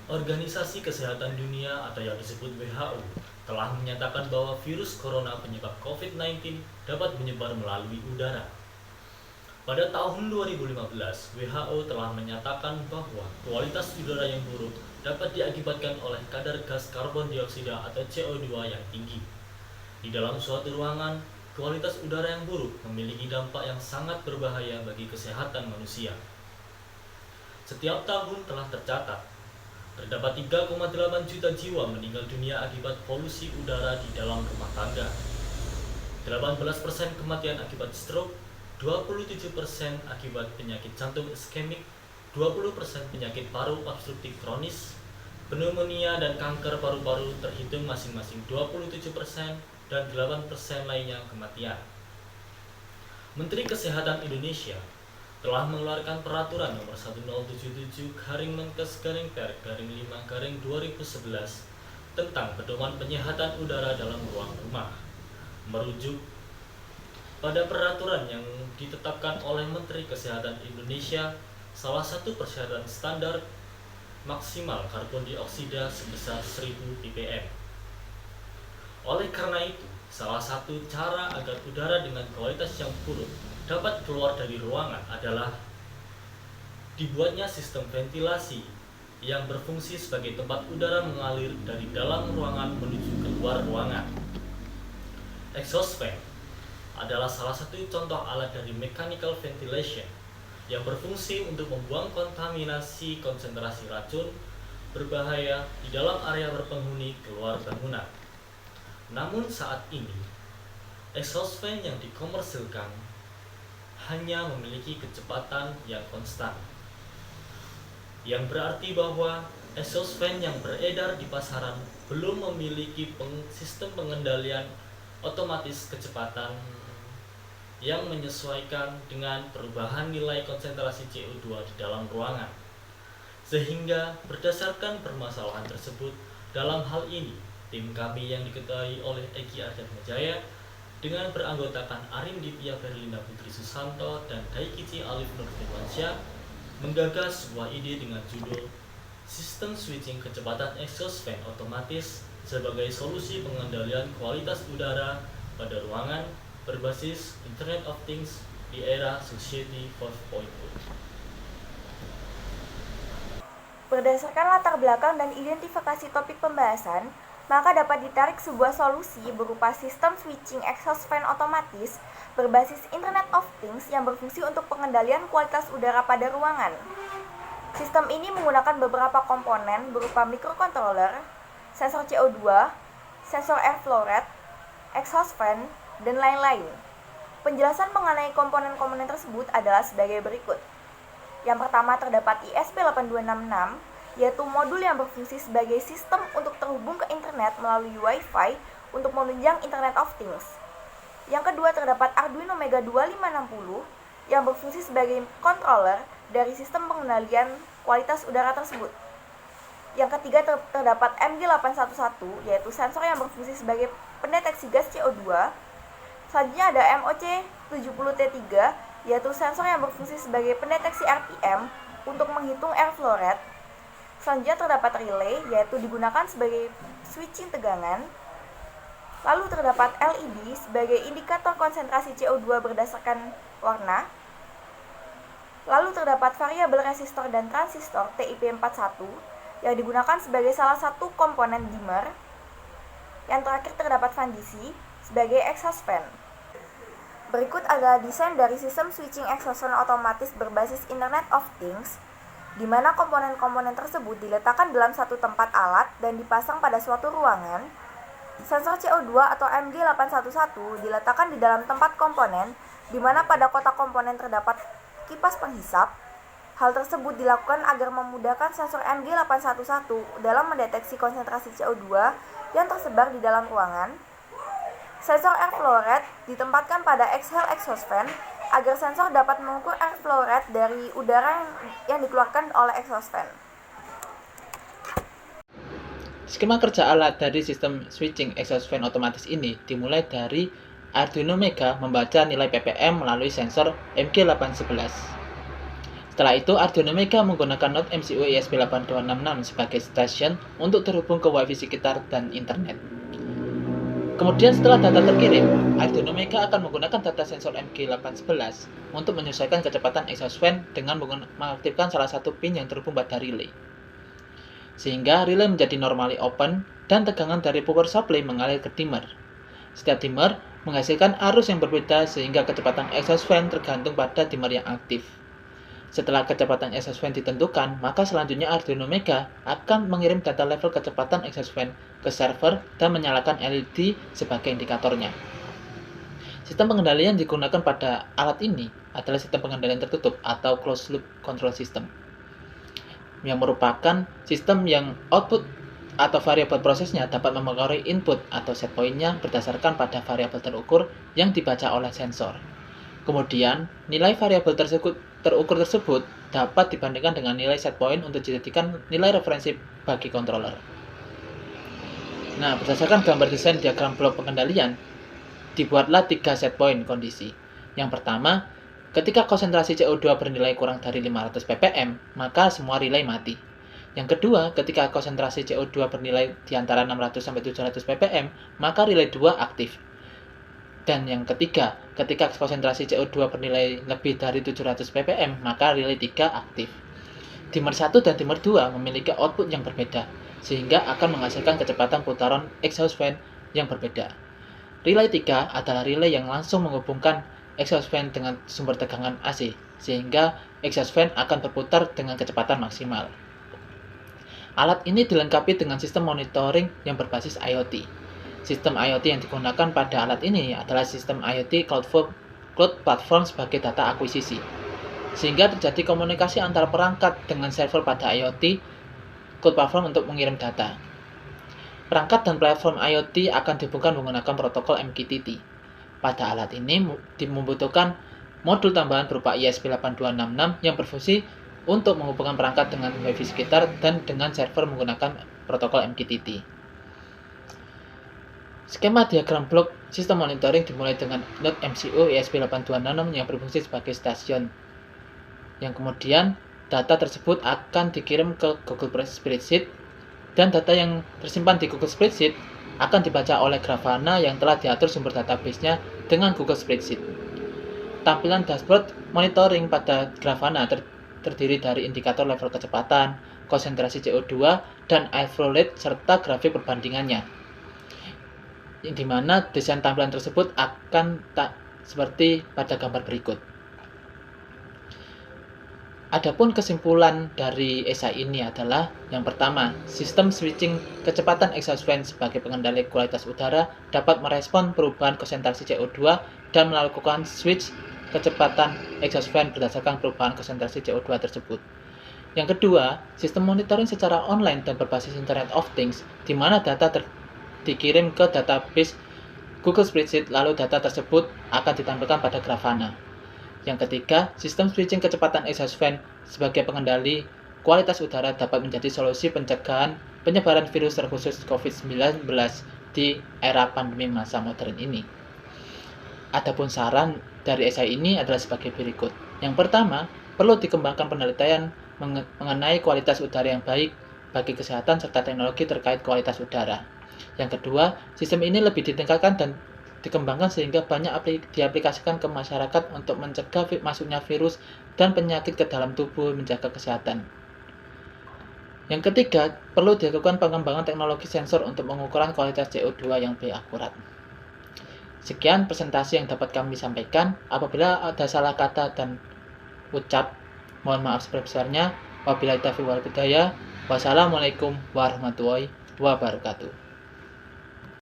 Organisasi Kesehatan Dunia atau yang disebut WHO telah menyatakan bahwa virus corona penyebab COVID-19 dapat menyebar melalui udara. Pada tahun 2015, WHO telah menyatakan bahwa kualitas udara yang buruk dapat diakibatkan oleh kadar gas karbon dioksida atau CO2 yang tinggi. Di dalam suatu ruangan, kualitas udara yang buruk memiliki dampak yang sangat berbahaya bagi kesehatan manusia. Setiap tahun telah tercatat, terdapat 3,8 juta jiwa meninggal dunia akibat polusi udara di dalam rumah tangga. 18% kematian akibat stroke, 27% akibat penyakit jantung iskemik, 20% penyakit paru obstruktif kronis, pneumonia dan kanker paru-paru terhitung masing-masing 27% dan 8% lainnya kematian. Menteri Kesehatan Indonesia telah mengeluarkan peraturan nomor 1077/Menkes/Per/5/2011 tentang pedoman penyehatan udara dalam ruang rumah. Merujuk pada peraturan yang ditetapkan oleh Menteri Kesehatan Indonesia, salah satu persyaratan standar maksimal karbon dioksida sebesar 1000 ppm. Oleh karena itu, salah satu cara agar udara dengan kualitas yang buruk dapat keluar dari ruangan adalah dibuatnya sistem ventilasi yang berfungsi sebagai tempat udara mengalir dari dalam ruangan menuju keluar ruangan. Exhaust fan adalah salah satu contoh alat dari mechanical ventilation yang berfungsi untuk membuang kontaminasi konsentrasi racun berbahaya di dalam area berpenghuni keluar bangunan. Namun saat ini, exhaust fan yang dikomersilkan hanya memiliki kecepatan yang konstan, yang berarti bahwa exhaust fan yang beredar di pasaran belum memiliki sistem pengendalian otomatis kecepatan yang menyesuaikan dengan perubahan nilai konsentrasi CO2 di dalam ruangan. Sehingga berdasarkan permasalahan tersebut, dalam hal ini tim kami yang diketuai oleh Egi Ardhanajaya dengan beranggotakan Arinditya Berlinda Putri Susanto dan Daikichi Alif Nur Firmansyah menggagas sebuah ide dengan judul Sistem Switching Kecepatan Exhaust Fan Otomatis sebagai solusi pengendalian kualitas udara pada ruangan berbasis Internet of Things di era Society 4.0. Berdasarkan latar belakang dan identifikasi topik pembahasan, maka dapat ditarik sebuah solusi berupa sistem switching exhaust fan otomatis berbasis Internet of Things yang berfungsi untuk pengendalian kualitas udara pada ruangan. Sistem ini menggunakan beberapa komponen berupa microcontroller, sensor CO2, sensor air flow rate, exhaust fan, dan lain-lain. Penjelasan mengenai komponen-komponen tersebut adalah sebagai berikut. Yang pertama terdapat ISP8266, yaitu modul yang berfungsi sebagai sistem untuk terhubung ke internet melalui Wi-Fi untuk menunjang Internet of Things. Yang kedua terdapat Arduino Mega 2560 yang berfungsi sebagai controller dari sistem pengendalian kualitas udara tersebut. Yang ketiga terdapat MG811 yaitu sensor yang berfungsi sebagai pendeteksi gas CO2. Selanjutnya ada MOC70T3 yaitu sensor yang berfungsi sebagai pendeteksi RPM untuk menghitung air flow rate. Selanjutnya terdapat relay, yaitu digunakan sebagai switching tegangan. Lalu terdapat LED sebagai indikator konsentrasi CO2 berdasarkan warna. Lalu terdapat variabel resistor dan transistor TIP41 yang digunakan sebagai salah satu komponen dimmer. Yang terakhir terdapat fandisi sebagai exhaust fan. Berikut adalah desain dari sistem switching exhaust fan otomatis berbasis Internet of Things, di mana komponen-komponen tersebut diletakkan dalam satu tempat alat dan dipasang pada suatu ruangan. Sensor CO2 atau MG811 diletakkan di dalam tempat komponen, di mana pada kotak komponen terdapat kipas penghisap. Hal tersebut dilakukan agar memudahkan sensor MG811 dalam mendeteksi konsentrasi CO2 yang tersebar di dalam ruangan. Sensor air flow rate ditempatkan pada exhale exhaust fan agar sensor dapat mengukur air flow rate dari udara yang dikeluarkan oleh exhaust fan. Skema kerja alat dari sistem switching exhaust fan otomatis ini dimulai dari Arduino Mega membaca nilai ppm melalui sensor MG811. Setelah itu, Arduino Mega menggunakan Node MCU ESP8266 sebagai station untuk terhubung ke Wi-Fi sekitar dan internet. Kemudian setelah data terkirim, Arduino Mega akan menggunakan data sensor MG811 untuk menyesuaikan kecepatan exhaust fan dengan mengaktifkan salah satu pin yang terhubung pada relay. Sehingga relay menjadi normally open dan tegangan dari power supply mengalir ke dimmer. Setiap dimmer menghasilkan arus yang berbeda sehingga kecepatan exhaust fan tergantung pada dimmer yang aktif. Setelah kecepatan exhaust fan ditentukan, maka selanjutnya Arduino Mega akan mengirim data level kecepatan exhaust fan ke server dan menyalakan LED sebagai indikatornya. Sistem pengendalian yang digunakan pada alat ini adalah sistem pengendalian tertutup atau closed loop control system, yang merupakan sistem yang output atau variabel prosesnya dapat mempengaruhi input atau set point-nya berdasarkan pada variabel terukur yang dibaca oleh sensor. Kemudian, nilai variabel terukur tersebut dapat dibandingkan dengan nilai set point untuk dijadikan nilai referensi bagi controller. Nah, berdasarkan gambar desain diagram blok pengendalian, dibuatlah 3 set point kondisi. Yang pertama, ketika konsentrasi CO2 bernilai kurang dari 500 ppm, maka semua relay mati. Yang kedua, ketika konsentrasi CO2 bernilai di antara 600 sampai 700 ppm, maka relay 2 aktif. Dan yang ketiga, ketika konsentrasi CO2 bernilai lebih dari 700 ppm, maka relay 3 aktif. Dimmer 1 dan dimmer 2 memiliki output yang berbeda, sehingga akan menghasilkan kecepatan putaran exhaust fan yang berbeda. Relay 3 adalah relay yang langsung menghubungkan exhaust fan dengan sumber tegangan AC, sehingga exhaust fan akan berputar dengan kecepatan maksimal. Alat ini dilengkapi dengan sistem monitoring yang berbasis IoT. Sistem IoT yang digunakan pada alat ini adalah sistem IoT Cloud Platform sebagai data akuisisi, sehingga terjadi komunikasi antara perangkat dengan server pada IoT Cloud Platform untuk mengirim data. Perangkat dan platform IoT akan dihubungkan menggunakan protokol MQTT. Pada alat ini membutuhkan modul tambahan berupa ESP8266 yang berfungsi untuk menghubungkan perangkat dengan Wi-Fi sekitar dan dengan server menggunakan protokol MQTT. Skema diagram blok sistem monitoring dimulai dengan Node MCU ESP8266 yang berfungsi sebagai stasiun, yang kemudian data tersebut akan dikirim ke Google Spreadsheet, dan data yang tersimpan di Google Spreadsheet akan dibaca oleh Grafana yang telah diatur sumber database-nya dengan Google Spreadsheet. Tampilan dashboard monitoring pada Grafana terdiri dari indikator level kecepatan, konsentrasi CO2, dan airflow rate serta grafik perbandingannya, di mana desain tampilan tersebut akan tak seperti pada gambar berikut. Adapun kesimpulan dari esai ini adalah yang pertama, sistem switching kecepatan exhaust fan sebagai pengendali kualitas udara dapat merespon perubahan konsentrasi CO2 dan melakukan switch kecepatan exhaust fan berdasarkan perubahan konsentrasi CO2 tersebut. Yang kedua, sistem monitoring secara online dan berbasis Internet of Things, di mana data dikirim ke database Google Spreadsheet, lalu data tersebut akan ditampilkan pada Grafana. Yang ketiga, sistem switching kecepatan exhaust fan sebagai pengendali kualitas udara dapat menjadi solusi pencegahan penyebaran virus terkhusus COVID-19 di era pandemi masa modern ini. Adapun saran dari esai ini adalah sebagai berikut. Yang pertama, perlu dikembangkan penelitian mengenai kualitas udara yang baik bagi kesehatan serta teknologi terkait kualitas udara. Yang kedua, sistem ini lebih ditingkatkan dan dikembangkan sehingga banyak diaplikasikan ke masyarakat untuk mencegah masuknya virus dan penyakit ke dalam tubuh, menjaga kesehatan. Yang ketiga, perlu dilakukan pengembangan teknologi sensor untuk mengukuran kualitas CO2 yang lebih akurat. Sekian presentasi yang dapat kami sampaikan. Apabila ada salah kata dan ucap, mohon maaf sebesar-besarnya. Wabillahi taufiq wal hidayah. Wassalamualaikum warahmatullahi wabarakatuh.